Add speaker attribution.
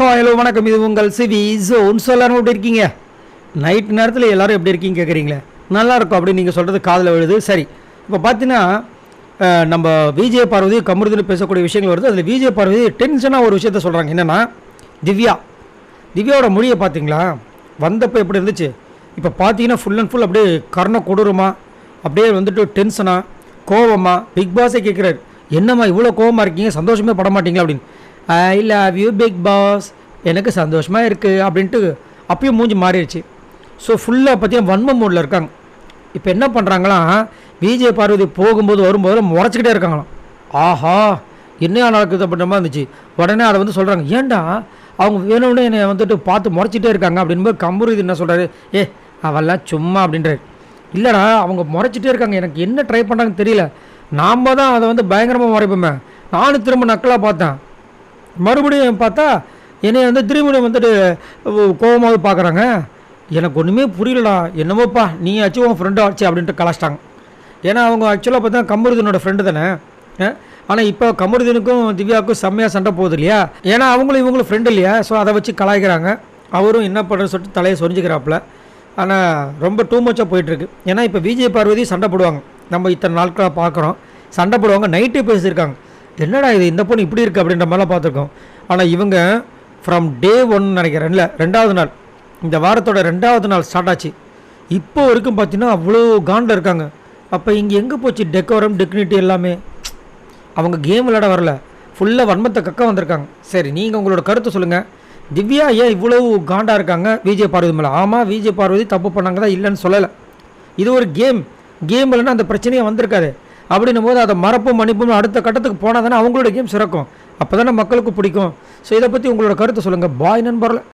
Speaker 1: Hello வணக்கம். இது உங்கள் சிவி ஜோன். எல்லாரும் எப்படி இருக்கீங்க? நைட் நேரத்தில் எல்லோரும் எப்படி இருக்கீங்க கேட்குறீங்களே. நல்லாயிருக்கும் அப்படின்னு நீங்கள் சொல்கிறது காதில் விழுது. சரி, இப்போ பார்த்தீங்கன்னா நம்ம விஜய் பார்வதி கமருதுன்னு பேசக்கூடிய விஷயங்கள் வருது. அதில் விஜய் பார்வதி டென்ஷனாக ஒரு விஷயத்த சொல்கிறாங்க. என்னென்னா திவ்யாவோட மொழியை பார்த்தீங்களா, வந்தப்போ எப்படி இருந்துச்சு, இப்போ பார்த்தீங்கன்னா ஃபுல் அண்ட் ஃபுல் அப்படியே கர்ண கொடூரமா, அப்படியே வந்துட்டு டென்ஷனாக கோவமாக. பிக் பாஸே கேட்குறாரு, என்னம்மா இவ்வளோ கோவமாக இருக்கீங்க, சந்தோஷமே பட மாட்டீங்களா அப்படின்னு. I love you Bigg Boss, எனக்கு சந்தோஷமாக இருக்குது அப்படின்ட்டு அப்பயும் மூஞ்சி மாறிடுச்சு. ஸோ ஃபுல்லாக பார்த்தீங்கன்னா வன்ம மூடில் இருக்காங்க. இப்போ என்ன பண்ணுறாங்களாம், விஜய் பார்வதி போகும்போது வரும்போது முறைச்சிக்கிட்டே இருக்காங்களாம். ஆஹா என்ன நடக்குது அப்படின்ற மாதிரி இருந்துச்சு. உடனே அதை வந்து சொல்கிறாங்க, ஏன்டா அவங்க வேணும்னு என்னை வந்துட்டு பார்த்து முறைச்சிட்டே இருக்காங்க அப்படின்போது கமருதீன் என்ன சொல்கிறாரு, அவெல்லாம் சும்மா அப்படின்றாரு. இல்லைடா அவங்க முறைச்சிட்டே இருக்காங்க, எனக்கு என்ன ட்ரை பண்ணுறாங்கன்னு தெரியல, நாம் தான் அதை வந்து பயங்கரமாக முறைப்போமே. நானும் திரும்ப நக்கலாக பார்த்தேன், மறுபடியும் பார்த்தா என்னை வந்து திரும்பியும் வந்துட்டு கோபமாக பார்க்குறாங்க. எனக்கு ஒன்றுமே புரியலடா, என்னமோப்பா நீ ஆச்சு உன் ஃப்ரெண்டு ஆச்சு அப்படின்ட்டு கலாச்சிட்டாங்க. ஏன்னா அவங்க ஆக்சுவலாக பார்த்தா கமருதீனோட ஃப்ரெண்டு தானே. ஆனால் இப்போ கமருதீனுக்கும் திவ்யாவுக்கும் செம்மையாக சண்டை போகுது இல்லையா, ஏன்னா இவங்களும் ஃப்ரெண்டு இல்லையா. ஸோ அதை வச்சு கலாய்க்கிறாங்க. அவரும் என்ன பண்ணுறன்னு சொல்லிட்டு தலையை சொரிஞ்சிக்கிறாப்புல. ஆனால் ரொம்ப டூ மச்சாக போயிட்டுருக்கு. ஏன்னா இப்போ விஜய் பார்வதி சண்டை போடுவாங்க, நம்ம இத்தனை நாட்களாக பார்க்குறோம், சண்டை போடுவாங்க. நைட்டே பேசியிருக்காங்க, என்னடா இது இந்த பொண்ணு இப்படி இருக்குது அப்படின்ற மாதிரிலாம் பார்த்துருக்கோம். ஆனால் இவங்க ஃப்ரம் டே 1 நினைக்கிறேன், இல்லை 2வது நாள், இந்த வாரத்தோட 2வது நாள் ஸ்டார்ட் ஆச்சு, இப்போ வரைக்கும் பார்த்தீங்கன்னா அவ்வளோ காண்டில் இருக்காங்க. அப்போ இங்கே எங்கே போச்சு டெக்கோரம் டிக்னிட்டி எல்லாமே? அவங்க கேம் விளையாட வரல, ஃபுல்லாக வன்மத்தை கக்க வந்திருக்காங்க. சரி, நீங்கள் உங்களோட கருத்தை சொல்லுங்கள். திவ்யா ஏன் இவ்வளவு காண்டாக இருக்காங்க விஜய் பார்வதி மேலே? ஆமாம், விஜய் பார்வதி தப்பு பண்ணாங்க தான், இல்லைன்னு சொல்லலை. இது ஒரு கேம் இல்லைன்னா அந்த பிரச்சனையே வந்திருக்காது. அப்படின்னும் போது அதை மறப்பும் மன்னிப்பும் அடுத்த கட்டத்துக்கு போனால் தானே அவங்களோட கேம் சிறக்கும், அப்போ தானே மக்களுக்கு பிடிக்கும். ஸோ இதை பற்றி உங்களோட கருத்தை சொல்லுங்கள். பாய் நண்பர்களே.